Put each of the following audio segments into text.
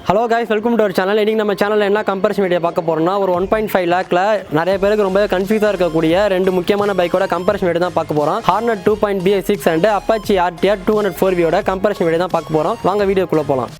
Hello guys, welcome to our channel. இன்னைக்கு நம்ம சேனல்ல என்ன கம்பேரிசன் வீடியோ பார்க்க போறோம்னா ஒரு 1.5 லாக்ல நிறைய பேருக்கு ரொம்ப கன்ஃபியூஸா இருக்கக்கூடிய ரெண்டு முக்கியமான பைக்கோட கம்பேரிசன் வீடியோ தான் பார்க்க போறோம். Hornet 2.0 BS6 and Apache RTR 204V ஓட கம்பேரிசன் வீடியோ தான் பார்க்க போறோம். வாங்க வீடியோக்குள்ள போலாம்.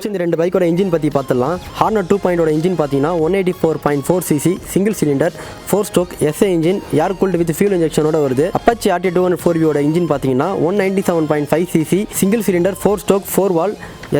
இந்த ரெண்டு பைக்கோட இன்ஜின் பற்றி பார்த்துடலாம். Hornet 2.0 ஓட இன்ஜின் பார்த்தீங்கன்னா 184.4 cc single cylinder 4 stroke SA engine air cooled with fuel இன்ஜெக்ஷனோட வருது. Apache RTR 204V ஓட இன்ஜின் பார்த்தீங்கன்னா 197.5 cc single cylinder 4 stroke 4 valve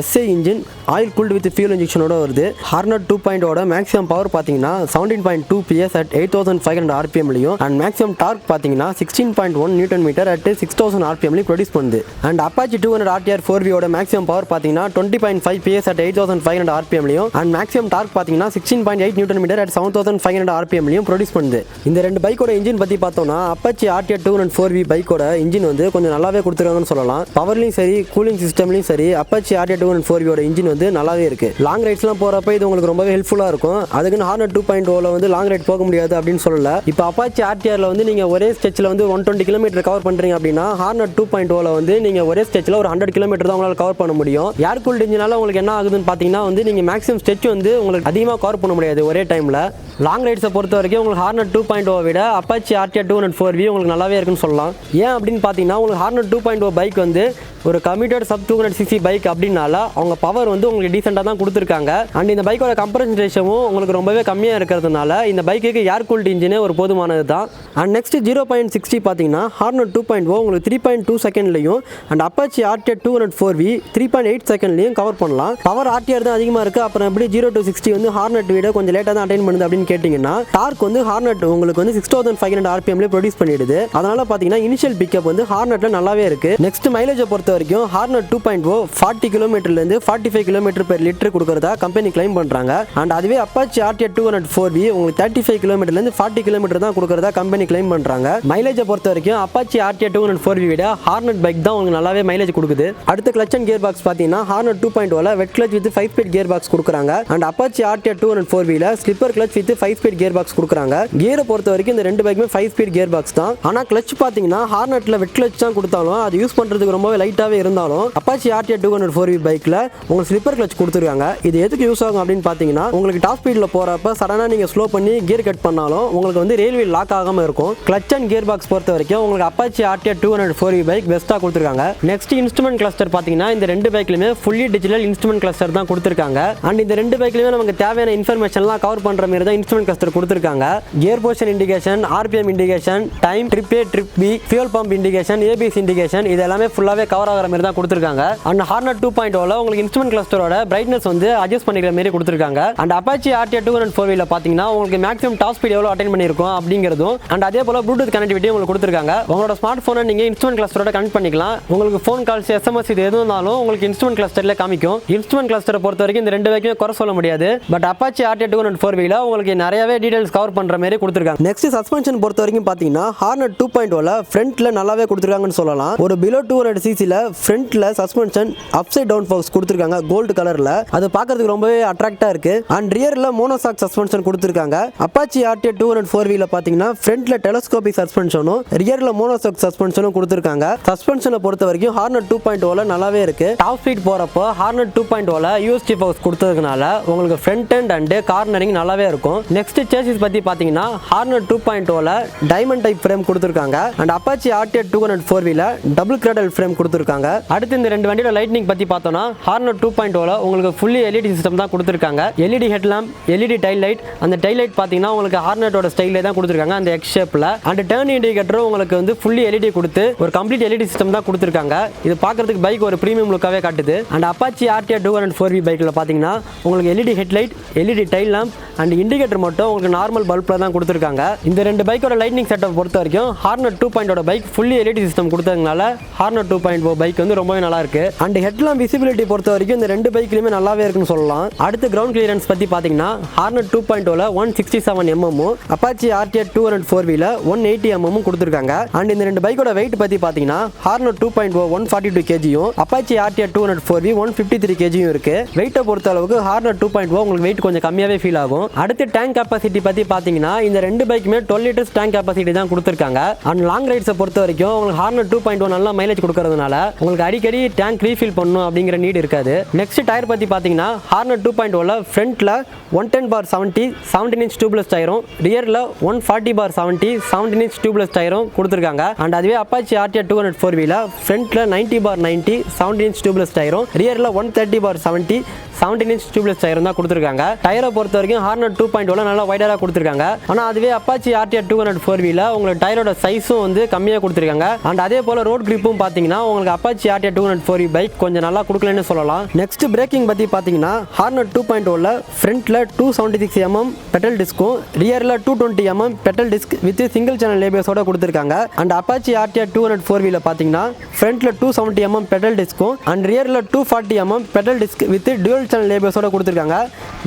SA engine oil cooled with fuel இன்ஜெக்ஷனோட வருது. Hornet 2.0 ஓட மேக்ஸிமம் பவர் பார்த்தீங்கன்னா 17.2 PS at 8500 RPM லையும் and maximum dark பார்த்தீங்கன்னா 16.1 Nm at 6000 RPM லையும் ப்ரொடியூஸ் பண்ணுது. அண்ட் Apache 200 RTR 4V ஓட மேக்ஸிமம் பவர் பார்த்தீங்கன்னா 20.5 PS at 8500 RPM லையும் அண்ட் மேக்ஸிமம் டார்க் பார்த்தீங்கன்னா 16.8 Nm at 7500 RPM லையும் ப்ரொடியூஸ் பண்ணுது. இந்த ரெண்டு பைக்கோட இன்ஜின் பற்றி பார்த்தோம்னா Apache RTR 204V பைக்கோட இன்ஜின் வந்து கொஞ்சம் நல்லாவே கொடுத்துருக்காங்கன்னு சொல்லலாம். பவர்லையும் சரி கூலிங் சிஸ்டம்லையும் சரி Apache RTR 204V ஓட இன்ஜின் வந்து நல்லாவே இருக்கு. லாங் ரைட்ஸ்லாம் போறப்ப இது உங்களுக்கு ரொம்பவே ஹெல்ப்ஃபுல்லா இருக்கும். அதுக்குன்னு Hornet 2.0ல வந்து லாங் ரைட் போக முடியாது அப்படின்னு சொல்லல. இப்போ Apache RTRல வந்து நீங்க ஒரே ஸ்ட்ரெச்ல வந்து 120 km கவர் பண்றீங்க அப்படின்னா Hornet 2.0ல வந்து நீங்க ஒரே ஸ்ட்ரெச்ல ஒரு 100 km தான் உங்களால கவர் பண்ண முடியும். ஏர் கூல்ட் இன்ஜினால உங்களுக்கு என்ன ஆகுதுன்னு பாத்தீங்கன்னா வந்து நீங்க மேக்ஸிமம் ஸ்ட்ரெச் வந்து உங்களுக்கு அதிகமாக கவர் பண்ண முடியாது ஒரே டைம்ல. லாங் ரைட்ஸை பொறுத்த வரைக்கும் உங்களுக்கு Hornet 2.0 விட Apache RTR 204V உங்களுக்கு நல்லாவே இருக்குன்னு சொல்லலாம். ஏன் அப்படின்னு பார்த்தீங்கன்னா உங்களுக்கு Hornet 2.0 பைக் வந்து ஒரு கம்யூட்டர் சப் 200cc பைக் அப்படின்னால அவங்க பவர் வந்து உங்களுக்கு டீசெண்டாக தான் கொடுத்துருக்காங்க. அண்ட் இந்த பைக்கோட கம்ப்ரஷன் ரேஷியோவும் உங்களுக்கு ரொம்பவே கம்மியாக இருக்கிறதுனால இந்த பைக்குக்கு ஏர் கூல்ட் இன்ஜினே ஒரு போதுமானது தான். அண்ட் நெக்ஸ்ட் 0.60 பார்த்தீங்கன்னா Hornet 2.0 உங்களுக்கு 3.2 செகண்ட்லையும் அண்ட் Apache RTR 204V 3.8 செகண்ட்லையும் கவர் பண்ணலாம். பவர் RTR தான் அதிகமாக இருக்குது. அப்புறம் எப்படி 0 to 60 வந்து Hornet விட கொஞ்சம் லேட்டாக தான் அட்டைன் பண்ணுது அப்படின்னு கேட்டிங்கன்னா டார்க் வந்து Hornet உங்களுக்கு வந்து 6500 RPMல ப்ரொடியூஸ் பண்ணிடுது. அதனால பார்த்தீங்கன்னா இனிஷியல் பிக்கப் வந்து Hornetல நல்லாவே இருக்கு. நெக்ஸ்ட் மைலேஜை பொறுத்த வரைக்கும் Hornet 2.0 40 km-லேருந்து 45 km/லிட்டர் கொடுக்கறதா கம்பெனி கிளைம் பண்றாங்க. அண்ட் அதுவே Apache RTR 204V உங்களுக்கு 35 km-லேருந்து 40 km தான் கொடுக்கறதா கம்பெனி கிளைம் பண்றாங்க. மைலேஜை பொறுத்த வரைக்கும் Apache RTR 204V விட Hornet பைக் தான் உங்களுக்கு நல்லாவே மைலேஜ் கொடுக்குது. அடுத்த கிளட்ச் அண்ட் கியர் பாக்ஸ் பார்த்தீங்கன்னா Hornet 2.0ல wet clutch with 5 speed gear box கொடுக்குறாங்க. அண்ட் Apache RTR 204Vல slipper clutch with 5 speed gear box கொடுக்குறாங்க. கியரை பொறுத்த வரைக்கும் இந்த ரெண்டு பைக்குமே 5 ஸ்பீட் கியர் பாக்ஸ் தான். ஆனா கிளட்ச் பார்த்தீங்கன்னா Hornetல வெட் கிளட்ச் தான் கொடுத்தாலும் அது யூஸ் பண்றதுக்கு ரொம்பவே லைட்டாவே இருந்தாலும் Apache RTR 204V பைக்ல உங்களுக்கு ஸ்லிப்பர் கிளட்ச் கொடுத்துருக்காங்க. இது எதுக்கு யூஸ் ஆகும் அப்படின்னு பார்த்தீங்கன்னா உங்களுக்கு டாப் ஸ்பீட்ல போறப்ப சடனா நீங்க ஸ்லோ பண்ணி கியர் கட் பண்ணாலும் உங்களுக்கு வந்து ரயில்வே லாக் ஆகாம இருக்கும். கிளட்ச் அண்ட் கியர் பாக்ஸ் பொறுத்த வரைக்கும் உங்களுக்கு Apache RTR 204V பைக் பெஸ்டா கொடுத்துருக்காங்க. நெக்ஸ்ட் இன்ஸ்ட்ருமெண்ட் கிளஸ்டர் பார்த்தீங்கன்னா இந்த ரெண்டு பைக்லயுமே ஃபுல்லி டிஜிட்டல் இன்ஸ்ட்ருமெண்ட் கிளஸ்டர் தான் கொடுத்துருக்காங்க. அண்ட் இந்த ரெண்டு பைக்லயுமே நமக்கு தேவையான இன்ஃபர்மேஷன்லாம் கவர் பண்ற மாதிரி தான் இன்ஸ்ட்ருமெண்ட் கிளஸ்டர் கொடுத்துருக்காங்க. Gear position indication, RPM indication, time, trip A trip B, fuel pump indication, ABS indication இது எல்லாமே ஃபுல்லாவே கவர் ஆகிற மாதிரி தான் கொடுத்துருக்காங்க. அண்ட் Hornet 2.0ல உங்களுக்கு இன்ஸ்ட்ருமெண்ட் கிளஸ்டரோட பிரைட்னஸ் வந்து அட்ஜஸ்ட் பண்ணிக்கிற மாதிரி கொடுத்துருக்காங்க. அண்ட் Apache RTR 204Vல பார்த்தீங்கன்னா உங்களுக்கு மேக்ஸிமம் டாப் ஸ்பீட் எவ்வளோ அட்டைன் பண்ணியிருக்கும் அப்படிங்கிறதும் அண்ட் அதே போல ப்ளூடூத் கனெக்டிவிட்டி உங்களுக்கு கொடுத்துருக்காங்க. உங்களோட ஸ்மார்ட் போனை நீங்க இன்ஸ்ட்ருமெண்ட் கிளஸ்டரோட கனெக்ட் பண்ணிக்கலாம். உங்களுக்கு ஃபோன் கால்ஸ், SMS இது எது இருந்தாலும் உங்களுக்கு இன்ஸ்ட்ருமெண்ட் கிளஸ்டர்ல காமிக்கும். இன்ஸ்ட்ருமெண்ட் கிளஸ்டரை பொறுத்த வரைக்கும் இந்த ரெண்டு பைக்குமே குறை சொல்ல முடியாது. பட் Apache RTR 204Vல உங்களுக்கு நிறையவே டீடைல்ஸ் கவர் பண்ற மாதிரி கொடுத்துருக்காங்க. நெக்ஸ்ட் சஸ்பென்ஷன் பொறுத்த வரைக்கும் பார்த்தீங்கன்னா Hornet 2.0ல ஃப்ரண்ட்ல நல்லாவே கொடுத்துருக்காங்கன்னு சொல்லலாம். ஒரு பிலோ 200cc-ல ஃப்ரண்ட்ல சஸ்பென்ஷன் அப்சைட் டவுன் ஃபோக்ஸ் கொடுத்துருக்காங்க கோல்டு கலர்ல. அது பார்க்கிறதுக்கு ரொம்பவே அட்ராக்டா இருக்கு. அண்ட் ரியர்ல மோனோசாக் சஸ்பென்ஷன் கொடுத்துருக்காங்க. Apache RTR 204Vல பாத்தீங்கன்னா ஃப்ரண்ட்ல டெலஸ்கோபிக் சஸ்பென்ஷனும் ரியர்ல மோனோசாக் சஸ்பென்ஷனும் கொடுத்துருக்காங்க. சஸ்பென்ஷனை பொறுத்த வரைக்கும் Hornet 2.0ல நல்லாவே இருக்கு. டாப் ஸ்பீட் போறப்போ Hornet 2.0ல UST ஃபோக்ஸ் கொடுத்ததுனால உங்களுக்கு ஃப்ரண்ட் எண்ட் அண்ட் கார்னரிங் நல்லாவே இருக்கும். நெக்ஸ்ட் சேசிஸ் பத்தி பாத்தீங்கன்னா Hornet 2.0ல டைமண்ட் டைப் ஃப்ரேம் கொடுத்துருக்காங்க. அண்ட் Apache RTR 204Vல டபுள் கிரேடல் ஃப்ரேம் கொடுத்துருக்காங்க. கொடுத்துருக்காங்க. அடுத்து இந்த ரெண்டு வண்டியோட லைட்னிங் பற்றி பார்த்தோம்னா ஹார்னட் 2.0ல உங்களுக்கு ஃபுல்லி எல்இடி சிஸ்டம் தான் கொடுத்துருக்காங்க. LED headlamp, LED tail light. அந்த டைல் லைட் பார்த்தீங்கன்னா உங்களுக்கு ஹார்னட்டோட ஸ்டைலே தான் கொடுத்துருக்காங்க, அந்த எக்ஸ் ஷேப்பில். அண்ட் டர்ன் இண்டிகேட்டரும் உங்களுக்கு வந்து ஃபுல்லி எல்இடி கொடுத்து ஒரு கம்ப்ளீட் எல்இடி சிஸ்டம் தான் கொடுத்துருக்காங்க. இது பார்க்கறதுக்கு பைக் ஒரு ப்ரீமியம் லுக்காகவே காட்டுது. அண்ட் அப்பாச்சி RTR 204V பைக்கில் பார்த்தீங்கன்னா உங்களுக்கு LED headlight, LED tail lamp and indicator மட்டும் உங்களுக்கு நார்மல் பல்பில் தான் கொடுத்துருக்காங்க. இந்த ரெண்டு பைக்கோட லைட்னிங் செட்டப் பொறுத்த வரைக்கும் hornet 2.0 bike fully LED system கொடுத்ததுனால ஹார்னட் 2.0 பைக் வந்து ரொம்பவே நல்லா இருக்கு. அண்ட் ஹெட்லாம்ப் விசிபிலிட்டி பொறுத்த வரைக்கும் இந்த ரெண்டு பைக்லையுமே நல்லாவே இருக்குன்னு சொல்லலாம். அடுத்து கிரவுண்ட் கிளியரன்ஸ் பற்றி பார்த்தீங்கன்னா ஹார்னட் 2.0ல 167 mm, அப்பாச்சி RTR 204Vல 180 mm கொடுத்துருக்காங்க. அண்ட் இந்த ரெண்டு பைக்கோட வெயிட் பற்றி பார்த்தீங்கன்னா Hornet 2.0 142 kg, Apache RTR 204V 153 kg இருக்கு. வெயிட்டை பொறுத்த அளவுக்கு ஹார்னட் 2.0 உங்களுக்கு வெயிட் கொஞ்சம் கம்மியாகவே ஃபீல் ஆகும். அடுத்து டேங்க் கெப்பாசிட்டி பற்றி பார்த்தீங்கன்னா இந்த ரெண்டு பைக்குமே 12 லிட்டர்ஸ் டேங்க் கெப்பாசிட்டி தான் கொடுத்துருக்காங்க. அண்ட் லாங் ரைட்ஸை பொறுத்த வரைக்கும் உங்களுக்கு ஹார்னட் 2.0 நல்லா மைலேஜ் கொடுக்கறதுனால உங்களுக்கு அடிக்கடி டேங்க் ரீஃபில் பண்ணணும் அப்படிங்கிற நீட் இருக்காது. நெக்ஸ்ட் டயர் பற்றி பார்த்தீங்கன்னா ஹார்னட் 2.0ல ஃப்ரண்ட்ல 110/70 17 inch டியூப்லெஸ் டயரும், ரியரில் 140/70 17 inch டியூப்லெஸ் டயரும் கொடுத்துருக்காங்க. அண்ட் அதுவே அப்பாச்சி RTR 204Vல ஃப்ரண்ட்ல 90/90 17 inch டியூப்லெஸ் டயரும், ரியரில் 130/70 17 inch டியூப்லெஸ் டயரும் தான் கொடுத்துருக்காங்க. டயரை பொறுத்த வரைக்கும் ஹார்னட் 2.0ல நல்லா வைடராக கொடுத்துருக்காங்க. ஆனால் அதுவே அப்பாச்சி RTR 204Vல உங்களுக்கு டயரோட சைஸும் வந்து கம்மியாக கொடுத்துருக்காங்க. அண்ட் அதே போல் ரோட் கிரிப்பும் பார்த்தீங்கன்னா உங்களுக்கு அப்பாச்சி RTR 204V பைக் கொஞ்சம் நல்லா கொடுக்கலன்னு சொல்லலாம். நெக்ஸ்ட் பிரேக்கிங் பற்றி பார்த்தீங்கன்னா ஹார்னட் 2.0ல ஃப்ரண்ட்ல 276 mm பெட்டல் டிஸ்க்கும், ரியரில் 220 mm petal disc with single channel ஏபிஎஸோட கொடுத்துருக்காங்க. அண்ட் அப்பாச்சி RTR 204Vல பார்த்தீங்கன்னா ஃப்ரண்ட்ல 270 mm பெட்டல் டிஸ்க்கும் அண்ட் ரியரில் 240 mm petal disc with dual channel ஏபிஎஸோட கொடுத்துருக்காங்க.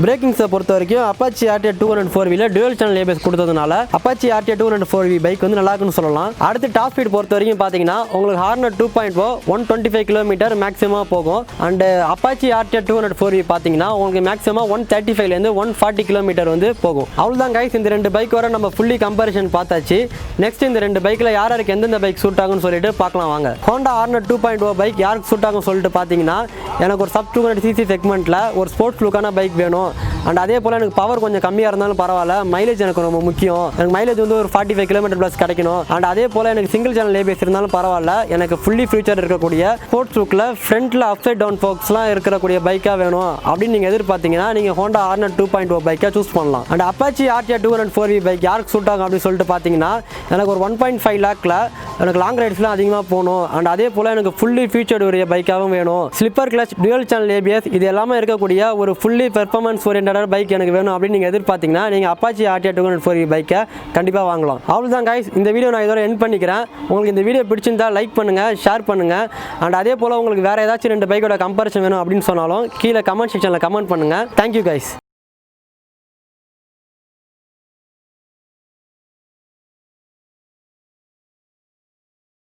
பிரேக்கிங்ஸை பொறுத்த வரைக்கும் அப்பாச்சி RTR 204Vல டுவல் சேனல் ஏபிஎஸ் கொடுத்ததுனால அப்பாச்சி RTR 204V பைக் வந்து நல்லா இருக்குன்னு சொல்லலாம். அடுத்து டாப் ஸ்பீட் பொறுத்த வரைக்கும் பார்த்தீங்கன்னா உங்களுக்கு ஹார்னட் 2.0 125 km மேக்ஸிமம் போகும். அண்ட் அப்பாச்சி RTR 204V பார்த்தீங்கன்னா உங்களுக்கு மேக்ஸிமம் 135 140 km வந்து போகும். அவ்வளோதான் கைஸ், இந்த ரெண்டு பைக் வர நம்ம ஃபுல்லி கம்பேரிஷன் பார்த்தாச்சு. நெக்ஸ்ட் இந்த ரெண்டு பைக்கில் யாருக்கு எந்தெந்த பைக் சூட் ஆகும்னு சொல்லிட்டு பார்க்கலாம் வாங்க. ஹோண்டா ஹார்னட் 2.0 பைக் யாருக்கு சூட் ஆகும் சொல்லிட்டு பார்த்தீங்கன்னா எனக்கு ஒரு சப் 200cc செக்மெண்ட்டில் ஒரு ஸ்போர்ட்ஸ் லுக்கான பைக் வேணும். அண்ட் அதே போல் எனக்கு பவர் கொஞ்சம் கம்மியாக இருந்தாலும் பரவாயில்ல, மைலேஜ் எனக்கு ரொம்ப முக்கியம். எனக்கு மைலேஜ் வந்து ஒரு 45 km+ கிடைக்கணும். அண்ட் அதே போல் எனக்கு சிங்கிள் சேனல் ஏபிஎஸ் இருந்தாலும் பரவாயில்ல, எனக்கு ஃபுல்லி ஃபியூச்சர் இருக்கக்கூடிய ஸ்போர்ட்ஸ் லுக்கில் ஃப்ரண்ட்டில் அப்சைட் டவுன் ஃபோக்ஸ்லாம் இருக்கக்கூடிய பைக்காக வேணும் அப்படின்னு நீங்கள் எதிர்பார்த்தீங்கன்னா நீங்கள் ஹோண்டா ஹார்னட் 2.0 பைக்கை சூஸ் பண்ணலாம். And Apache RTR 204V bike யாருக்கு சூட் ஆகும் அப்படின்னு சொல்லிட்டு பார்த்தீங்கன்னா எனக்கு ஒரு 1.5 lakhல எனக்கு லாங் ரைட்ஸ்லாம் அதிகமாக போகணும். அண்ட் அதே போல் எனக்கு ஃபுல்லி ஃபியூச்சர்டு உரிய பைக்காகவும் வேணும். Slipper clutch, twelve channel ABS இது எல்லாமே இருக்கக்கூடிய ஒரு ஃபுல்லி பெர்ஃபார்மன்ஸ் ஓரியன்ட் பைக் எனக்கு வேணும் அப்படின்னு நீங்கள் எதிர்பார்த்தீங்கன்னா நீங்கள் அப்பாச்சி RTR 204V பைக்கை கண்டிப்பாக வாங்கலாம். அவ்வளோதான் கைஸ், இந்த வீடியோ நான் இதோட எண்ட் பண்ணிக்கிறேன். உங்களுக்கு இந்த வீடியோ பிடிச்சிருந்தா லைக் பண்ணுங்கள், ஷேர் பண்ணுங்கள். அண்ட் அதே போல் உங்களுக்கு வேறு ஏதாச்சும் ரெண்டு பைக்கோட கம்பேரிசன் வேணும் அப்படின்னு சொன்னாலும் கீழே கமெண்ட் செக்ஷனில் கமெண்ட் பண்ணுங்கள். Thank you guys.